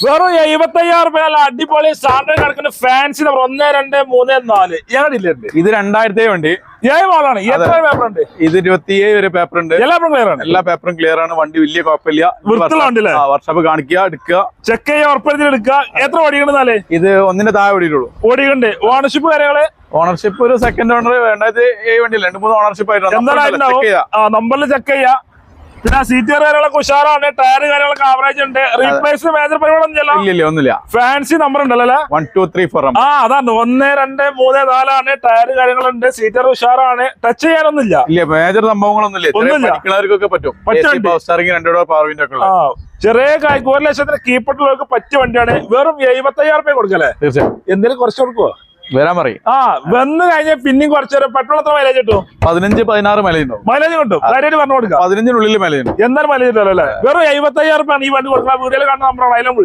വെറും 75,000 അടിപൊളി സ്റ്റാൻഡേർഡ് കിടക്കുന്ന ഫാൻസി നമ്പർ 1, 2, 3, 4 ഏടില്ലുണ്ട്. ഇത് 2000 വണ്ടി 7 മോഡലാണ്. എത്ര പേപ്പർ ഉണ്ട്? ഇത് 27 വരെ പേപ്പർ ഉണ്ട്. എല്ലാ പേപ്പറും ക്ലിയർ ആണ്. എല്ലാ പേപ്പറും ക്ലിയർ ആണ്. വണ്ടി വലിയ കുഴപ്പമില്ല. വർഷപ്പ് കാണിക്കുക, എടുക്കുക, ചെക്ക് ചെയ്യുക, ഉറപ്പെടുത്തി എടുക്കുക. എത്ര ഓടിക്കണ്ടെന്നാലേ? ഇത് ഒന്നിന്റെ താഴെ ഓടിയിട്ടുള്ളൂ. ഓടിക്കണ്ട്. ഓണർഷിപ്പ് കാര്യങ്ങള് ഓണർഷിപ്പ് ഒരു സെക്കൻഡ് ഓണർ 2007 വണ്ടിയില്ല, 2-3 ഓണർഷിപ്പ് ആയിട്ട് നമ്പറിൽ ചെക്ക് ചെയ്യാം. പിന്നെ സീറ്റ് കാര്യങ്ങളൊക്കെ ഉഷാറാണ്. ടയർ കാര്യങ്ങളൊക്കെ ആവറേജ് ഉണ്ട്. റീപ്ലേസ് മേജർ പരിപാടി ഒന്നുമില്ല. ഫാൻസി നമ്പർ ഉണ്ടല്ലോ 1, 2, 3, 4. അതാണ് 1, 2, 3, 4 ആണ്. ടയർ കാര്യങ്ങളുണ്ട്. സീറ്റർ ഉഷാറാണ്. ടച്ച് ചെയ്യാനൊന്നുമില്ല. ഇല്ല, മേജർ സംഭവങ്ങളൊന്നുമില്ല. പറ്റും. ചെറിയ 1 ലക്ഷത്തിന് കീപ്പട്ടുള്ളവർക്ക് പറ്റിയ വണ്ടിയാണ്. വെറും 75,000 കൊടുക്കല്ലേ? തീർച്ചയായും. എന്തെങ്കിലും കുറച്ച് കൊടുക്കുവോ? വരാൻ പറയും. വന്ന് കഴിഞ്ഞാൽ പിന്നെയും കുറച്ച് പെട്രോൾ എത്ര മൈലേജ് കിട്ടും? 15-16 മൈലേജ് ഉണ്ടാവും. മൈലേജ് കിട്ടും. കാര്യമായിട്ട് പറഞ്ഞു കൊടുക്കാം. 15-നുള്ളിൽ മൈലേജ് ഉണ്ട്. എന്തായാലും മൈലേജ് കിട്ടുമല്ലോ അല്ലേ? വെറും 75,000 ഈ വണ്ടി കൊടുക്കണം. വീഡിയോയിൽ കാണുന്ന നമ്മളാണ് അതിലും വിളിച്ചു.